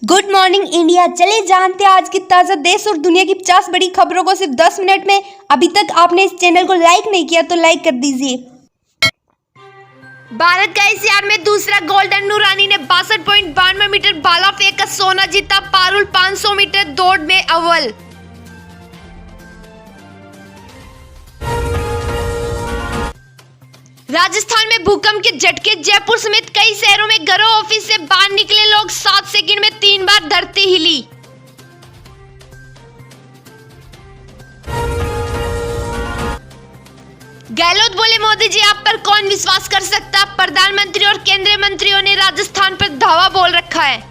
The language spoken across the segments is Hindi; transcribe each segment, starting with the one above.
Good morning India. चले जानते हैं आज की ताज़ा देश और दुनिया की 50 बड़ी खबरों को सिर्फ 10 मिनट में। अभी तक आपने इस चैनल को लाइक नहीं किया तो लाइक कर दीजिए। भारत का एशियाड में दूसरा गोल्ड। अन्नू रानी ने 62.92 मीटर भाला फेंक कर सोना जीता। पारुल 500 मीटर दौड़ में अव्वल। राजस्थान में भूकंप के झटके। जयपुर समेत कई शहरों में घरों ऑफिस से बाहर निकले लोग। 7 सेकंड में 3 बार धरती हिली। गहलोत बोले, मोदी जी आप पर कौन विश्वास कर सकता। प्रधानमंत्री और केंद्रीय मंत्रियों ने राजस्थान पर धावा बोल रखा है।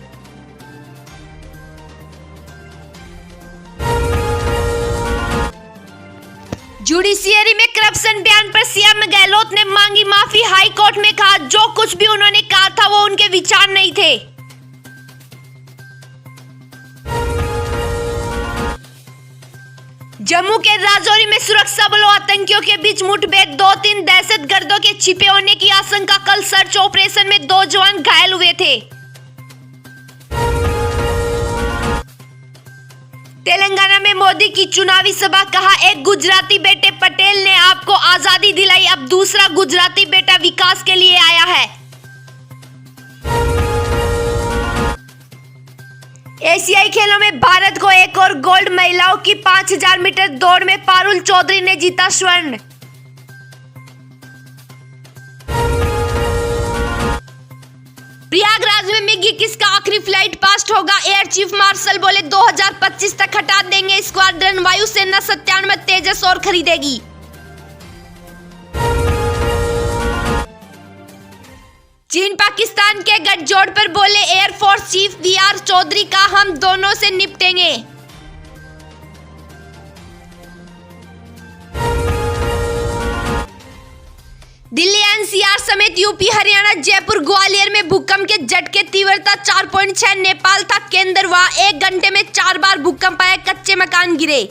जुडिशियरी में करप्शन बयान पर सीएम गहलोत ने मांगी माफी। हाई कोर्ट में कहा जो कुछ भी उन्होंने कहा था वो उनके विचार नहीं थे। जम्मू के राजौरी में सुरक्षा बलों आतंकियों के बीच मुठभेड़। 2-3 दहशतगर्दों के छिपे होने की आशंका। कल सर्च ऑपरेशन में 2 जवान घायल हुए थे। तेलंगाना में मोदी की चुनावी सभा। कहा एक गुजराती बेटे पटेल ने आपको आजादी दिलाई, अब दूसरा गुजराती बेटा विकास के लिए आया है। एशियाई खेलों में भारत को एक और गोल्ड। महिलाओं की 5000 मीटर दौड़ में पारुल चौधरी ने जीता स्वर्ण। प्रयागराज में मिग 21 का आखिरी फ्लाइट पास्ट होगा। एयर चीफ मार्शल बोले 2025 तक हटा देंगे स्क्वाड्रन। वायुसेना 97 तेजस और खरीदेगी। चीन पाकिस्तान के गठजोड़ पर बोले एयरफोर्स चीफ वी.आर. चौधरी का हम दोनों से निपटेंगे। दिल्ली एनसीआर समेत यूपी हरियाणा जयपुर ग्वालियर में भूकंप के झटके। तीव्रता 4.6। नेपाल था केंद्र। वहां 1 घंटे में 4 बार भूकंप आया। कच्चे मकान गिरे।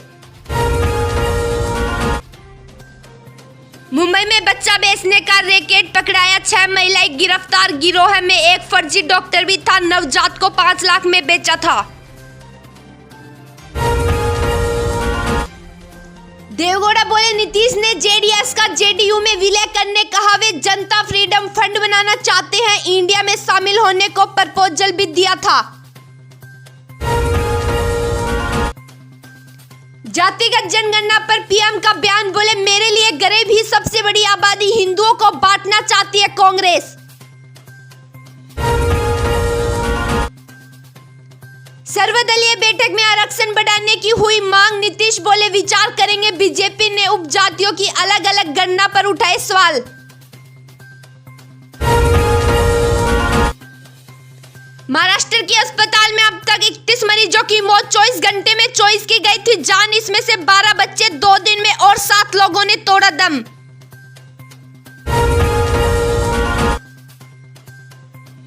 मुंबई में बच्चा बेचने का रैकेट पकड़ाया। 6 महिलाएं गिरफ्तार। गिरोह में एक फर्जी डॉक्टर भी था। नवजात को 5 लाख में बेचा था। देवगौड़ा बोले नीतीश ने जेडीएस का जेडीयू में विलय करने कहा। वे जनता फ्रीडम फंड बनाना चाहते हैं। इंडिया में शामिल होने को प्रपोजल भी दिया था। जातिगत जनगणना पर पीएम का बयान। बोले मेरे लिए गरीब ही सबसे बड़ी आबादी। हिंदुओं को बांटना चाहती है कांग्रेस। सर्वदलीय बैठक में आरक्षण बढ़ाने की हुई मांग। नीतीश बोले विचार करेंगे। बीजेपी ने उपजातियों की अलग अलग गणना पर उठाए सवाल। महाराष्ट्र के अस्पताल में अब तक 31 मरीजों की मौत। 24 घंटे में 24 की गई थी जान। इसमें से 12 बच्चे। 2 दिन में और 7 लोगों ने तोड़ा दम।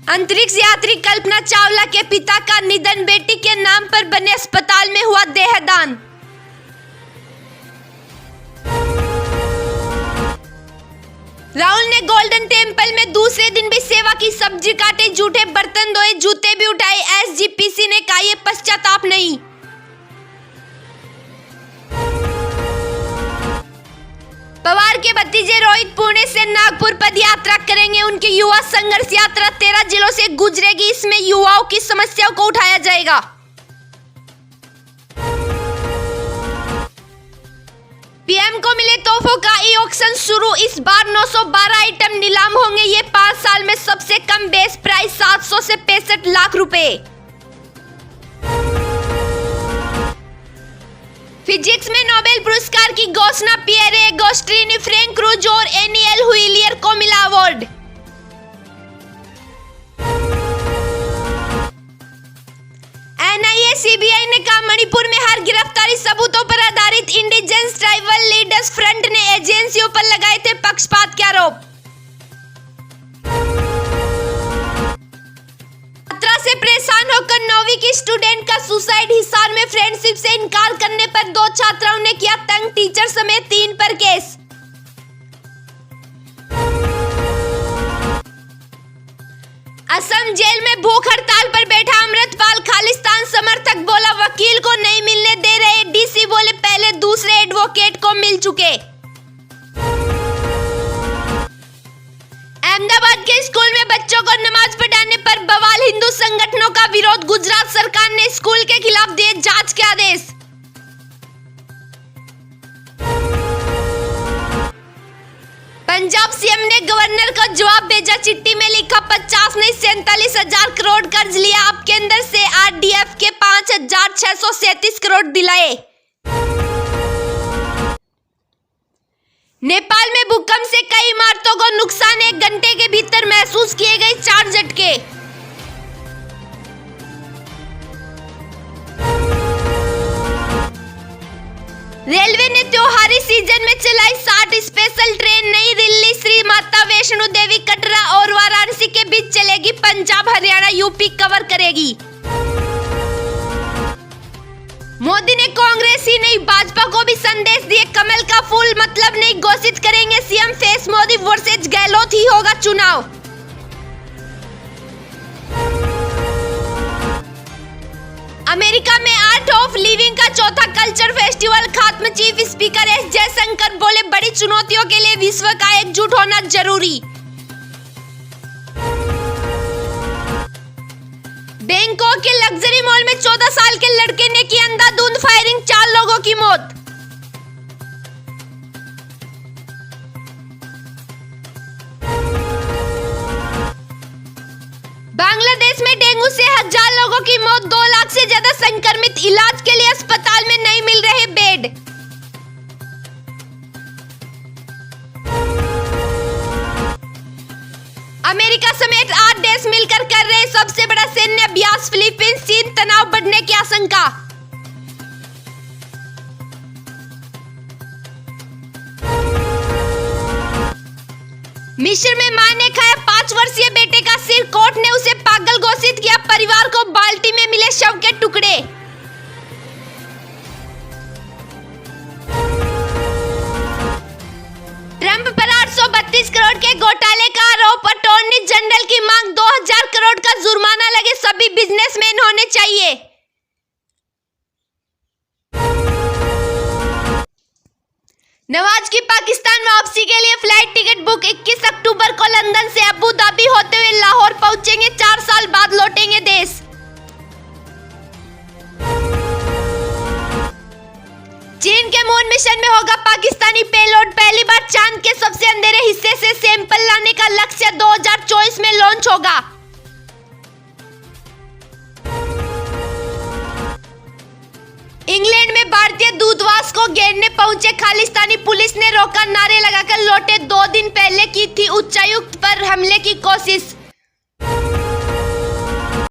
अंतरिक्ष यात्री कल्पना चावला के पिता का निधन। बेटी के नाम पर बने अस्पताल में हुआ देहदान। राहुल ने गोल्डन टेम्पल में दूसरे दिन भी सेवा की। सब्जी काटे, जूठे बर्तन धोए, जूते भी उठाए। एसजीपीसी ने कहा यह पश्चाताप नहीं। पवार के भतीजे रोहित पुणे से नागपुर पद यात्रा करेंगे। उनकी युवा संघर्ष यात्रा 13 जिलों से गुजरेगी। इसमें युवाओं की समस्याओं को उठाया जाएगा। पीएम को मिले तोहफों का ई ऑक्शन शुरू। इस बार 912 आइटम नीलाम होंगे। ये 5 साल में सबसे कम बेस प्राइस। 700 से 65 लाख रुपए। फिजिक्स में नोबेल पुरस्कार की घोषणा। पियरे एगोस्टिनी, फ्रैंक क्रूज और एनियल हुइलियर को मिला अवार्ड। एनआईए सीबीआई ने कहा मणिपुर में हर गिरफ्तारी सबूतों पर आधारित। इंडिजेंस ट्राइबल लीडर्स फ्रंट ने एजेंसियों पर लगाए थे पक्षपात के आरोप। से परेशान होकर 9वीं की स्टूडेंट का सुसाइड। हिसार में फ्रेंडशिप से इनकार करने पर 2 छात्राओं ने किया तंग। टीचर समेत 3 पर केस। असम जेल में भूख हड़ताल पर बैठा अमृतपाल। खाली संगठनों का विरोध, गुजरात सरकार ने स्कूल के खिलाफ दिए जांच के आदेश। पंजाब सीएम ने गवर्नर को जवाब भेजा, चिट्ठी में लिखा 50 नहीं 47,000 करोड़ कर्ज लिया, अब केंद्र से आरडीएफ के 5,637 करोड़ दिलाए। नेपाल में भूकंप से कई इमारतों को नुकसान, 1 घंटे के भीतर महसूस किए गए 4 झटके। रेलवे ने त्योहारी सीजन में चलाई 60 स्पेशल ट्रेन, नई दिल्ली श्री माता वैष्णो देवी कटरा और वाराणसी के बीच चलेगी, पंजाब हरियाणा यूपी कवर करेगी। मोदी ने कांग्रेस ही नहीं भाजपा को भी संदेश दिए, कमल का फूल मतलब नहीं घोषित करेंगे CM face, Modi versus Gehlot ही होगा चुनाव। अमेरिका में आर्ट ऑफ लिविंग का चौथा कल्चर फेस्टिवल खत्म, चीफ स्पीकर एस जयशंकर बोले बड़ी चुनौतियों के लिए विश्व का एकजुट होना जरूरी। बैंकॉक के लग्जरी मॉल में 14 साल के लड़के ने की अंधाधुंध फायरिंग, 4 लोगों की मौत। बांग्लादेश में डेंगू से 1000 लोगों की मौत, 2 लाख से ज्यादा संक्रमित, इलाज के लिए अस्पताल में नहीं मिल रहे बेड। अमेरिका समेत 8 देश मिलकर कर रहे सबसे बड़ा सैन्य अभ्यास, फिलीपींस चीन तनाव बढ़ने की आशंका। मिस्र में मां ने खाया 5 वर्षीय बेटे का सिर, कोर्ट ने उसे पागल घोषित किया, परिवार को बाल्टी में मिले शव के टुकड़े। ट्रंप पर 832 करोड़ के घोटाले का आरोप, अटॉर्नी जनरल की मांग 2000 करोड़ का जुर्माना लगे सभी बिजनेसमैन होने चाहिए। नवाज की पाकिस्तान वापसी के लिए फ्लाइट टिकट बुक, 21 अक्टूबर को लंदन से अबू धाबी होते हुए लाहौर पहुंचेंगे, 4 साल बाद लौटेंगे देश। चीन के मून मिशन में होगा पाकिस्तानी पेलोड, पहली बार चांद के सबसे अंधेरे हिस्से से सैंपल लाने का लक्ष्य 2024 में लॉन्च होगा। इंग्लैंड में भारतीय दूतावास को घेरने पहुंचे खालिस्तानी, पुलिस ने रोका, नारे लगाकर लौटे, 2 दिन पहले की थी उच्चायुक्त पर हमले की कोशिश।